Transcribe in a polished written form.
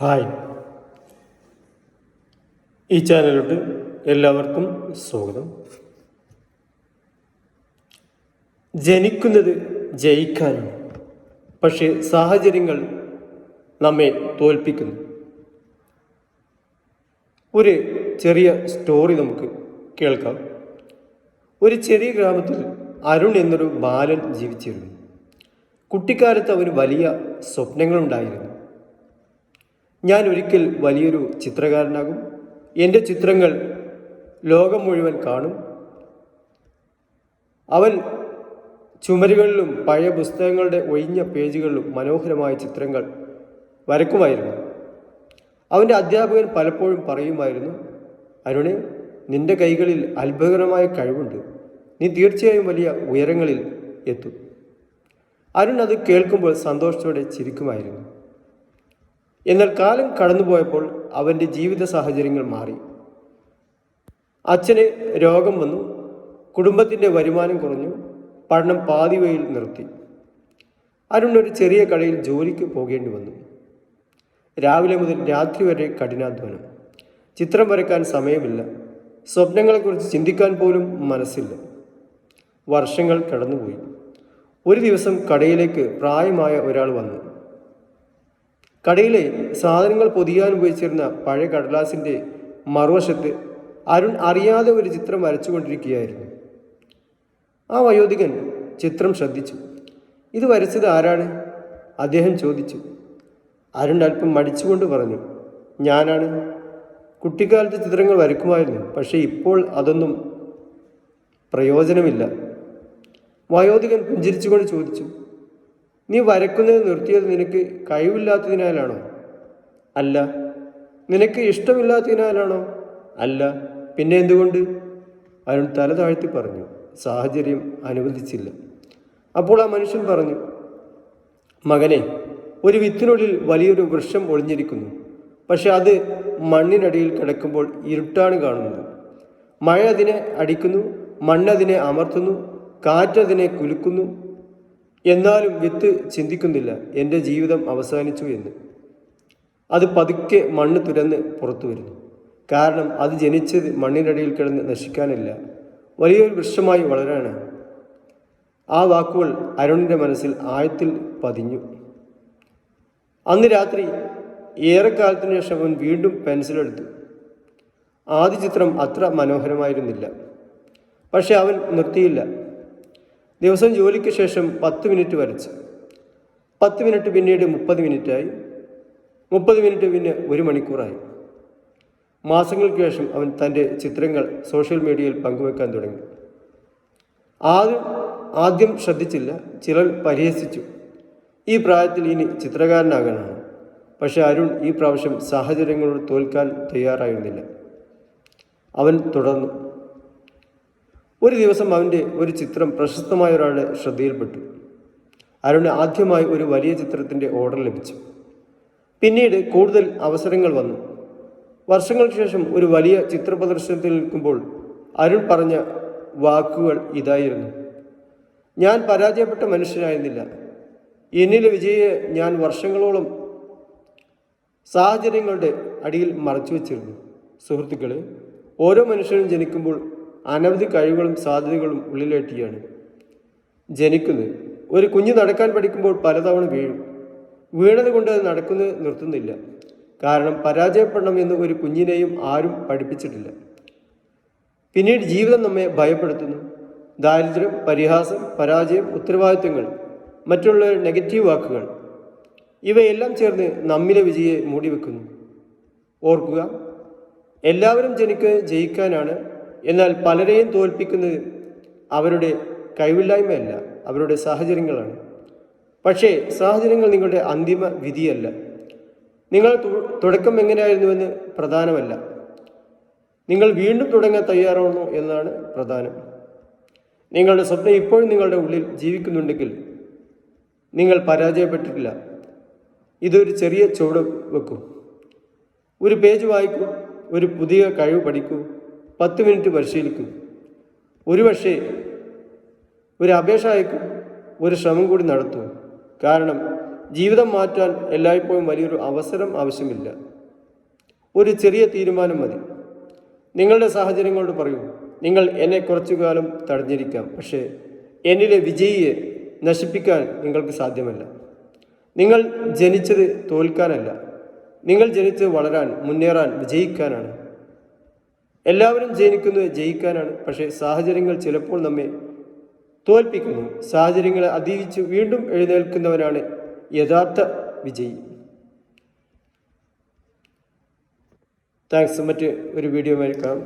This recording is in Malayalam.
ഹായ്, ഈ ചാനലിലോട്ട് എല്ലാവർക്കും സ്വാഗതം. ജനിക്കുന്നത് ജയിക്കാനാണ്, പക്ഷേ സാഹചര്യങ്ങൾ നമ്മെ തോൽപ്പിക്കുന്നു. ഒരു ചെറിയ സ്റ്റോറി നമുക്ക് കേൾക്കാം. ഒരു ചെറിയ ഗ്രാമത്തിൽ അരുൺ എന്നൊരു ബാലൻ ജീവിച്ചിരുന്നു. കുട്ടിക്കാലത്ത് അവന് വലിയ സ്വപ്നങ്ങളുണ്ടായിരുന്നു. ഞാൻ ഒരിക്കൽ വലിയൊരു ചിത്രകാരനാകും, എൻ്റെ ചിത്രങ്ങൾ ലോകം മുഴുവൻ കാണും. അവൻ ചുമരുകളിലും പഴയ പുസ്തകങ്ങളുടെ ഒഴിഞ്ഞ പേജുകളിലും മനോഹരമായ ചിത്രങ്ങൾ വരക്കുമായിരുന്നു. അവൻ്റെ അധ്യാപകൻ പലപ്പോഴും പറയുമായിരുന്നു, അരുണെ, നിന്റെ കൈകളിൽ അത്ഭുതകരമായ കഴിവുണ്ട്, നീ തീർച്ചയായും വലിയ ഉയരങ്ങളിൽ എത്തും. അരുൺ അത് കേൾക്കുമ്പോൾ സന്തോഷത്തോടെ ചിരിക്കുമായിരുന്നു. എന്നാൽ കാലം കടന്നുപോയപ്പോൾ അവൻ്റെ ജീവിത സാഹചര്യങ്ങൾ മാറി. അച്ഛന് രോഗം വന്നു, കുടുംബത്തിൻ്റെ വരുമാനം കുറഞ്ഞു, പഠനം പാതി വഴിയിൽ നിർത്തി. അരുൺ ഒരു ചെറിയ കടയിൽ ജോലിക്ക് പോകേണ്ടി വന്നു. രാവിലെ മുതൽ രാത്രി വരെ കഠിനാധ്വാനം. ചിത്രം വരയ്ക്കാൻ സമയമില്ല, സ്വപ്നങ്ങളെക്കുറിച്ച് ചിന്തിക്കാൻ പോലും മനസ്സില്ല. വർഷങ്ങൾ കടന്നുപോയി. ഒരു ദിവസം കടയിലേക്ക് പ്രായമായ ഒരാൾ വന്നു. കടയിലെ സാധനങ്ങൾ പൊതിയാൻ ഉപയോഗിച്ചിരുന്ന പഴയ കടലാസിൻ്റെ മറുവശത്ത് അരുൺ അറിയാതെ ഒരു ചിത്രം വരച്ചുകൊണ്ടിരിക്കുകയായിരുന്നു. ആ വയോധികൻ ചിത്രം ശ്രദ്ധിച്ചു. ഇത് വരച്ചത് ആരാണ്? അദ്ദേഹം ചോദിച്ചു. അരുൺ അല്പം മടിച്ചുകൊണ്ട് പറഞ്ഞു, ഞാനാണ്. കുട്ടിക്കാലത്ത് ചിത്രങ്ങൾ വരയ്ക്കുമായിരുന്നു, പക്ഷേ ഇപ്പോൾ അതൊന്നും പ്രയോജനമില്ല. വയോധികൻ പുഞ്ചിരിച്ചുകൊണ്ട് ചോദിച്ചു, നീ വരക്കുന്നത് നിർത്തിയത് നിനക്ക് കഴിവില്ലാത്തതിനാലാണോ? അല്ല. നിനക്ക് ഇഷ്ടമില്ലാത്തതിനാലാണോ? അല്ല. പിന്നെ എന്തുകൊണ്ട്? അരുൺ തല താഴ്ത്തി പറഞ്ഞു, സാഹചര്യം അനുവദിച്ചില്ല. അപ്പോൾ ആ മനുഷ്യൻ പറഞ്ഞു, മകനെ, ഒരു വിത്തിനുള്ളിൽ വലിയൊരു വൃക്ഷം ഒളിഞ്ഞിരിക്കുന്നു, പക്ഷെ അത് മണ്ണിനടിയിൽ കിടക്കുമ്പോൾ ഇരുട്ടാണ് കാണുന്നത്. മഴ അതിനെ അടിക്കുന്നു, മണ്ണതിനെ അമർത്തുന്നു, കാറ്റതിനെ കുലുക്കുന്നു. എന്നാലും വിത്ത് ചിന്തിക്കുന്നില്ല, എൻ്റെ ജീവിതം അവസാനിച്ചു എന്ന്. അത് പതുക്കെ മണ്ണ് തുരന്ന് പുറത്തു വരുന്നു. കാരണം അത് ജനിച്ചത് മണ്ണിനടിയിൽ കിടന്ന് നശിക്കാനില്ല, വലിയൊരു വൃക്ഷമായി വളരാനാണ്. ആ വാക്കുകൾ അരുണിൻ്റെ മനസ്സിൽ ആഴത്തിൽ പതിഞ്ഞു. അന്ന് രാത്രി ഏറെക്കാലത്തിന് ശേഷം അവൻ വീണ്ടും പെൻസിലെടുത്തു. ആദ്യ ചിത്രം അത്ര മനോഹരമായിരുന്നില്ല, പക്ഷെ അവൻ നിർത്തിയില്ല. ദിവസം ജോലിക്ക് ശേഷം 10 മിനിറ്റ് വരച്ച്, 10 മിനിറ്റ് പിന്നീട് 30 മിനിറ്റായി, 30 മിനിറ്റ് പിന്നെ 1 മണിക്കൂറായി. മാസങ്ങൾക്ക് ശേഷം അവൻ തൻ്റെ ചിത്രങ്ങൾ സോഷ്യൽ മീഡിയയിൽ പങ്കുവെക്കാൻ തുടങ്ങി. ആദ്യം ശ്രദ്ധിച്ചില്ല, ചിലർ പരിഹസിച്ചു, ഈ പ്രായത്തിൽ ഇനി ചിത്രകാരനാകാനാണ്. പക്ഷെ അരുൺ ഈ പ്രാവശ്യം സാഹചര്യങ്ങളോട് തോൽക്കാൻ തയ്യാറായിരുന്നില്ല. അവൻ തുടർന്നു. ഒരു ദിവസം അവൻ്റെ ഒരു ചിത്രം പ്രശസ്തമായ ഒരാളുടെ ശ്രദ്ധയിൽപ്പെട്ടു. അരുണ് ആദ്യമായി ഒരു വലിയ ചിത്രത്തിൻ്റെ ഓർഡർ ലഭിച്ചു. പിന്നീട് കൂടുതൽ അവസരങ്ങൾ വന്നു. വർഷങ്ങൾക്ക് ശേഷം ഒരു വലിയ ചിത്ര പ്രദർശനത്തിൽ നിൽക്കുമ്പോൾ അരുൺ പറഞ്ഞ വാക്കുകൾ ഇതായിരുന്നു, ഞാൻ പരാജയപ്പെട്ട മനുഷ്യനായിരുന്നില്ല, എന്നിലെ വിജയിയെ ഞാൻ വർഷങ്ങളോളം സാഹചര്യങ്ങളുടെ അടിയിൽ മറച്ചു വച്ചിരുന്നു. സുഹൃത്തുക്കളെ, ഓരോ മനുഷ്യനും ജനിക്കുമ്പോൾ അനവധി കഴിവുകളും സാധ്യതകളും ഉള്ളിലേറ്റിയാണ് ജനിക്കുന്നത്. ഒരു കുഞ്ഞ് നടക്കാൻ പഠിക്കുമ്പോൾ പലതവണ വീഴും. വീണത് കൊണ്ട് അത് നടക്കുന്നത് നിർത്തുന്നില്ല. കാരണം പരാജയപ്പെടണം എന്ന് ഒരു കുഞ്ഞിനെയും ആരും പഠിപ്പിച്ചിട്ടില്ല. പിന്നീട് ജീവിതം നമ്മെ ഭയപ്പെടുത്തുന്നു. ദാരിദ്ര്യം, പരിഹാസം, പരാജയം, ഉത്തരവാദിത്വങ്ങൾ, മറ്റുള്ള നെഗറ്റീവ് വാക്കുകൾ, ഇവയെല്ലാം ചേർന്ന് നമ്മിലെ വിജയെ മൂടിവെക്കുന്നു. ഓർക്കുക, എല്ലാവരും ജയിക്കാനാണ്. എന്നാൽ പലരെയും തോൽപ്പിക്കുന്നത് അവരുടെ കഴിവില്ലായ്മയല്ല, അവരുടെ സാഹചര്യങ്ങളാണ്. പക്ഷേ സാഹചര്യങ്ങൾ നിങ്ങളുടെ അന്തിമ വിധിയല്ല. നിങ്ങൾ തുടക്കം എങ്ങനെയായിരുന്നുവെന്ന് പ്രധാനമല്ല, നിങ്ങൾ വീണ്ടും തുടങ്ങാൻ തയ്യാറാണോ എന്നതാണ് പ്രധാനം. നിങ്ങളുടെ സ്വപ്നം ഇപ്പോഴും നിങ്ങളുടെ ഉള്ളിൽ ജീവിക്കുന്നുണ്ടെങ്കിൽ നിങ്ങൾ പരാജയപ്പെട്ടിട്ടില്ല. ഇതൊരു ചെറിയ ചുവട് വെക്കൂ, ഒരു പേജ് വായിക്കൂ, ഒരു പുതിയ കഴിവ് പഠിക്കൂ, 10 മിനിറ്റ് പരിശീലിക്കൂ. ഒരുപക്ഷെ ഒരു അപേക്ഷ അയക്കും, ഒരു ശ്രമം കൂടി നടത്തൂ. കാരണം ജീവിതം മാറ്റാൻ എല്ലായ്പ്പോഴും വലിയൊരു അവസരം ആവശ്യമില്ല. ഒരു ചെറിയ തീരുമാനം മതി. നിങ്ങളുടെ സാഹചര്യങ്ങളോട് പറയൂ, നിങ്ങൾ എന്നെ കുറച്ചു കാലം തടഞ്ഞിരിക്കാം, പക്ഷേ എന്നിലെ വിജയിയെ നശിപ്പിക്കാൻ നിങ്ങൾക്ക് സാധ്യമല്ല. നിങ്ങൾ ജനിച്ചത് തോൽക്കാനല്ല, നിങ്ങൾ ജനിച്ചത് വളരാൻ, മുന്നേറാൻ, വിജയിക്കാനാണ്. എല്ലാവരും ജനിക്കുന്നത് ജയിക്കാനാണ്. പക്ഷേ സാഹചര്യങ്ങൾ ചിലപ്പോൾ നമ്മെ തോൽപ്പിക്കുന്നു. സാഹചര്യങ്ങളെ അതിജീവിച്ച് വീണ്ടും എഴുന്നേൽക്കുന്നവനാണ് യഥാർത്ഥ വിജയി. താങ്ക്സ്. മറ്റ് ഒരു വീഡിയോ കാണാം.